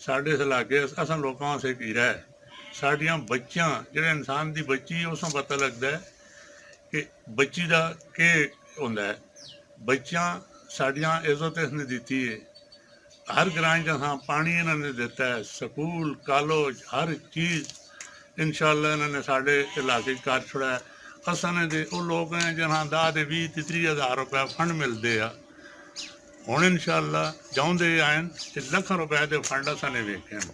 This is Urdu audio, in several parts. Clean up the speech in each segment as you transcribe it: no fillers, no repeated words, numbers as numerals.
ਸਾਡੇ ਇਸ ਇਲਾਕੇ ਅਸਾਂ ਲੋਕਾਂ ਵਾਸਤੇ ਕੀ ਰਿਹਾ ਹੈ। ਸਾਡੀਆਂ ਬੱਚੀਆਂ ਜਿਹੜੇ ਇਨਸਾਨ ਦੀ ਬੱਚੀ ਉਸ ਨੂੰ ਪਤਾ ਲੱਗਦਾ ਹੈ ਕਿ ਬੱਚੀ ਦਾ ਕੀ ਹੁੰਦਾ ਹੈ। ਬੱਚੀਆਂ ਸਾਡੀਆਂ ਇੱਜ਼ਤ ਇਸ ਨੇ ਦਿੱਤੀ ਹੈ। ਹਰ ਗ੍ਰਾਂ 'ਚ ਅਸਾਂ ਪਾਣੀ ਇਹਨਾਂ ਨੇ ਦਿੱਤਾ ਹੈ, ਸਕੂਲ ਕਾਲਜ ਹਰ ਚੀਜ਼ ਇਨਸ਼ਾਅੱਲਾ ਇਹਨਾਂ ਨੇ ਸਾਡੇ ਇਲਾਕੇ 'ਚ ਕਰ ਛੁੜਿਆ ਹੈ। ਅਸਾਂ ਨੇ ਦੇ ਉਹ ਲੋਕ ਨੇ ਜਿਹਨਾਂ ਦਾ ਦੇ 20-30 ਹਜ਼ਾਰ ਰੁਪਏ ਫੰਡ ਮਿਲਦੇ ਆ। ਹੁਣ ਇਨਸ਼ਾਅੱਲਾ ਚਾਹੁੰਦੇ ਆਇਨ ਕਿ ਲੱਖਾਂ ਰੁਪਏ ਦੇ ਫੰਡ ਅਸਾਂ ਨੇ ਵੇਖੇ ਹਨ।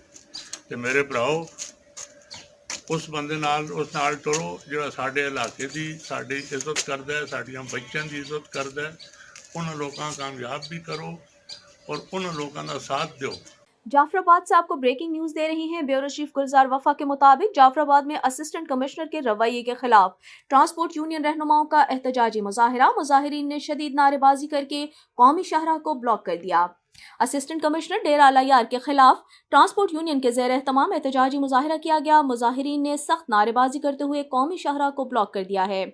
ਅਤੇ ਮੇਰੇ ਭਰਾਓ ਉਸ ਬੰਦੇ ਨਾਲ ਉਸ ਨਾਲ ਟੁਰੋ ਜਿਹੜਾ ਸਾਡੇ ਇਲਾਕੇ ਦੀ ਸਾਡੀ ਇੱਜ਼ਤ ਕਰਦਾ ਹੈ, ਸਾਡੀਆਂ ਬੱਚਿਆਂ ਦੀ ਇੱਜ਼ਤ ਕਰਦਾ ਹੈ। ਉਹਨਾਂ ਲੋਕਾਂ ਕਾਮਯਾਬ ਵੀ ਕਰੋ اور ان لوگوں کا ساتھ دو۔ جعفر آباد سے آپ کو بریکنگ نیوز دے رہی ہیں۔ بیورو چیف گلزار وفا کے مطابق جعفر آباد میں اسسٹنٹ کمشنر کے رویے کے خلاف ٹرانسپورٹ یونین رہنماؤں کا احتجاجی مظاہرہ، مظاہرین نے شدید نعرے بازی کر کے قومی شاہراہ کو بلاک کر دیا۔ اسسٹنٹ کمشنر ڈیرہ العیار کے خلاف ٹرانسپورٹ یونین کے زیر اہتمام احتجاجی مظاہرہ کیا گیا۔ مظاہرین نے سخت نعرے بازی کرتے ہوئے قومی شاہراہ کو بلاک کر دیا ہے۔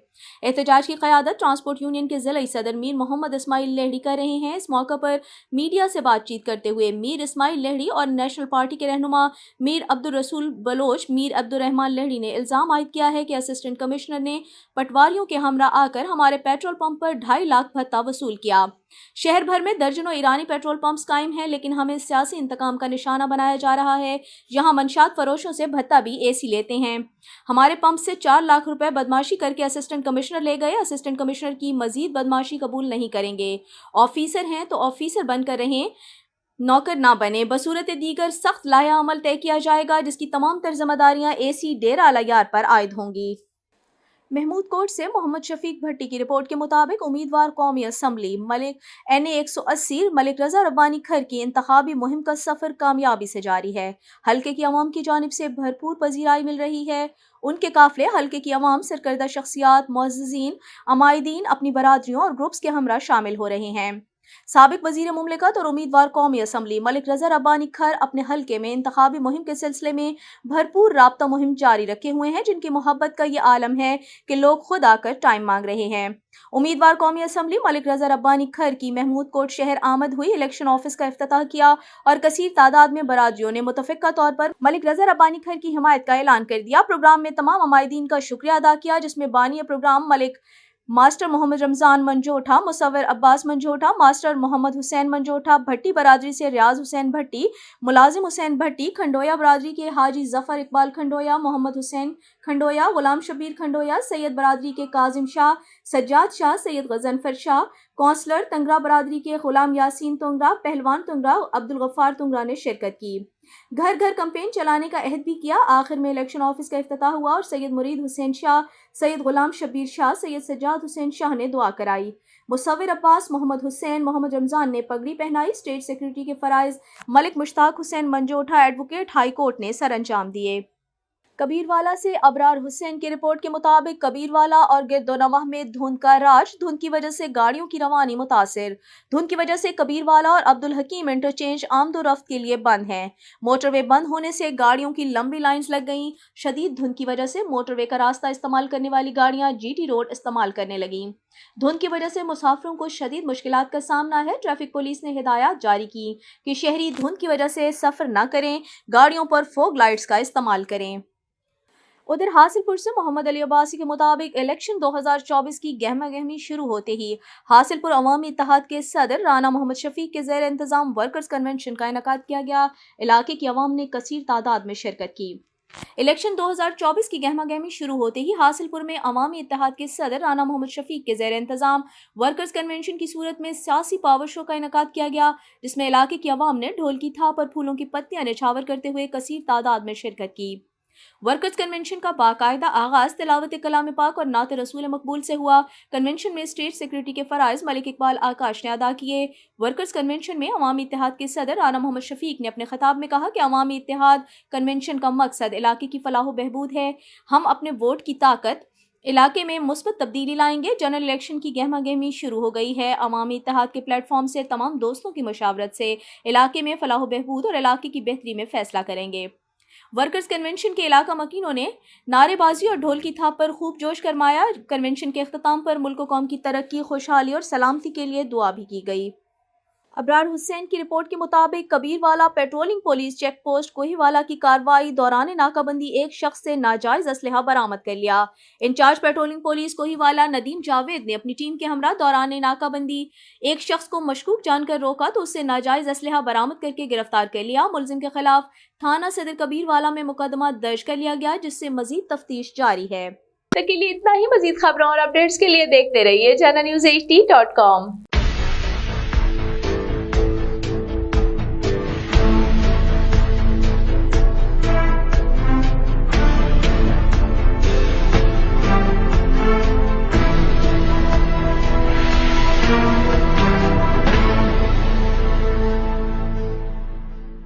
احتجاج کی قیادت ٹرانسپورٹ یونین کے ضلعی صدر میر محمد اسماعیل لہڑی کر رہے ہیں۔ اس موقع پر میڈیا سے بات چیت کرتے ہوئے میر اسماعیل لہڑی اور نیشنل پارٹی کے رہنما میر عبدالرسول بلوچ میر عبدالرحمان لہڑی نے الزام عائد کیا ہے کہ اسسٹنٹ کمشنر نے پٹواریوں کے ہمراہ آ کر ہمارے پیٹرول پمپ پر 2.5 لاکھ بھتہ وصول کیا۔ شہر بھر میں درجنوں ایرانی پیٹرول پمپس قائم ہیں، لیکن ہمیں سیاسی انتقام کا نشانہ بنایا جا رہا ہے۔ یہاں منشیات فروشوں سے بھتہ بھی اے سی لیتے ہیں۔ ہمارے پمپ سے 4 لاکھ روپے بدماشی کر کے اسسٹنٹ کمشنر لے گئے۔ اسسٹنٹ کمشنر کی مزید بدماشی قبول نہیں کریں گے۔ آفیسر ہیں تو آفیسر بن کر رہیں، نوکر نہ بنے۔ بصورت دیگر سخت لائحہ عمل طے کیا جائے گا، جس کی تمام تر ذمہ داریاں اے سی ڈیرہ العیار پر عائد ہوں گی۔ محمود کوٹ سے محمد شفیق بھٹی کی رپورٹ کے مطابق امیدوار قومی اسمبلی ملک NA 180 ملک رضا ربانی کھر کی انتخابی مہم کا سفر کامیابی سے جاری ہے۔ حلقے کی عوام کی جانب سے بھرپور پذیرائی مل رہی ہے۔ ان کے قافلے حلقے کی عوام، سرکردہ شخصیات، معززین، عمائدین، اپنی برادریوں اور گروپس کے ہمراہ شامل ہو رہے ہیں۔ سابق وزیر مملکت اور امیدوار قومی اسمبلی ملک رضا ربانی کھر اپنے حلقے میں انتخابی مہم کے سلسلے میں بھرپور رابطہ مہم جاری رکھے ہوئے ہیں، جن کی محبت کا یہ عالم ہے کہ لوگ خود آ کر ٹائم مانگ رہے ہیں۔ امیدوار قومی اسمبلی ملک رضا ربانی کھر کی محمود کوٹ شہر آمد ہوئی، الیکشن آفس کا افتتاح کیا اور کثیر تعداد میں برادریوں نے متفقہ طور پر ملک رضا ربانی کھر کی حمایت کا اعلان کر دیا۔ پروگرام میں تمام عمائدین کا شکریہ ادا کیا، جس میں بانی پروگرام ملک ماسٹر محمد رمضان منجوٹھا، مصور عباس منجوٹھا، ماسٹر محمد حسین منجوٹھا، بھٹی برادری سے ریاض حسین بھٹی، ملازم حسین بھٹی، کھنڈویا برادری کے حاجی ظفر اقبال کھنڈویا، محمد حسین کھنڈویا، غلام شبیر کھنڈویا، سید برادری کے کاظم شاہ، سجاد شاہ، سید غضنفر شاہ، کونسلر تنگرا برادری کے غلام یاسین تنگرا، پہلوان تنگرا عبدالغفار تنگرا نے شرکت کی۔ گھر گھر کمپین چلانے کا عہد بھی کیا۔ آخر میں الیکشن آفس کا افتتاح ہوا اور سید مرید حسین شاہ، سید غلام شبیر شاہ، سید سجاد حسین شاہ نے دعا کرائی۔ مصور عباس، محمد حسین، محمد رمضان نے پگڑی پہنائی۔ اسٹیٹ سیکرٹری کے فرائض ملک مشتاق حسین منجوٹھا ایڈوکیٹ ہائی کورٹ نے سر انجام دیے۔ کبیروالا سے ابرار حسین کی رپورٹ کے مطابق کبیروالا اور گرد و نواح میں دھند کا راج۔ دھند کی وجہ سے گاڑیوں کی روانی متاثر۔ دھند کی وجہ سے کبیروالا اور عبدالحکیم انٹرچینج آمد و رفت کے لیے بند ہیں۔ موٹر وے بند ہونے سے گاڑیوں کی لمبی لائنز لگ گئیں۔ شدید دھند کی وجہ سے موٹر وے کا راستہ استعمال کرنے والی گاڑیاں GT روڈ استعمال کرنے لگیں۔ دھند کی وجہ سے مسافروں کو شدید مشکلات کا سامنا ہے۔ ٹریفک پولیس نے ہدایات جاری کی کہ شہری دھند کی وجہ سے سفر نہ کریں، گاڑیوں پر فوگ لائٹس کا استعمال کریں۔ ادھر حاصل پور سے محمد علی عباسی کے مطابق الیکشن 2024 کی گہما گہمی شروع ہوتے ہی حاصل پور عوامی اتحاد کے صدر رانا محمد شفیق کے زیر انتظام ورکرز کنونشن کا انعقاد کیا گیا۔ علاقے کی عوام نے کثیر تعداد میں شرکت کی۔ الیکشن 2024 کی گہما گہمی شروع ہوتے ہی حاصل پور میں عوامی اتحاد کے صدر رانا محمد شفیق کے زیر انتظام ورکرز کنونشن کی صورت میں سیاسی پاور شو کا انعقاد کیا گیا، جس میں علاقے کی عوام نے ڈھول کی تھاپ اور پھولوں کی پتیاں نچھاور کرتے ہوئے کثیر تعداد میں شرکت کی۔ ورکرز کنونشن کا باقاعدہ آغاز تلاوت کلام پاک اور نعت رسول مقبول سے ہوا۔ کنونشن میں اسٹیٹ سیکرٹری کے فرائض ملک اقبال آکاش نے ادا کیے۔ ورکرز کنونشن میں عوامی اتحاد کے صدر رانا محمد شفیق نے اپنے خطاب میں کہا کہ عوامی اتحاد کنونشن کا مقصد علاقے کی فلاح و بہبود ہے۔ ہم اپنے ووٹ کی طاقت علاقے میں مثبت تبدیلی لائیں گے۔ جنرل الیکشن کی گہما گہمی شروع ہو گئی ہے۔ عوامی اتحاد کے پلیٹ فارم سے تمام دوستوں کی مشاورت سے علاقے میں فلاح و بہبود اور علاقے کی بہتری میں فیصلہ کریں گے۔ ورکرز کنونشن کے علاقہ مکینوں نے نعرے بازی اور ڈھول کی تھاپ پر خوب جوش گرمایا۔ کنونشن کے اختتام پر ملک و قوم کی ترقی، خوشحالی اور سلامتی کے لیے دعا بھی کی گئی۔ ابرار حسین کی رپورٹ کے مطابق Kabirwala patrolling police check post Kohiwala کی کارروائی دوران ناکہ بندی ایک شخص سے ناجائز اسلحہ برآمد کر لیا۔ Incharge patrolling police Kohiwala Nadeem Javed نے اپنی ٹیم کے ہمراہ دوران ناکہ بندی ایک شخص کو مشکوک جان کر روکا تو اس سے ناجائز اسلحہ برآمد کر کے گرفتار کر لیا۔ ملزم کے خلاف تھانہ صدر کبیروالا میں مقدمہ درج کر لیا گیا جس سے مزید تفتیش جاری ہے۔ تک کے لیے اتنا ہی، مزید خبروں اور اپڈیٹس کے لیے دیکھتے رہیے JanaNews HD.com۔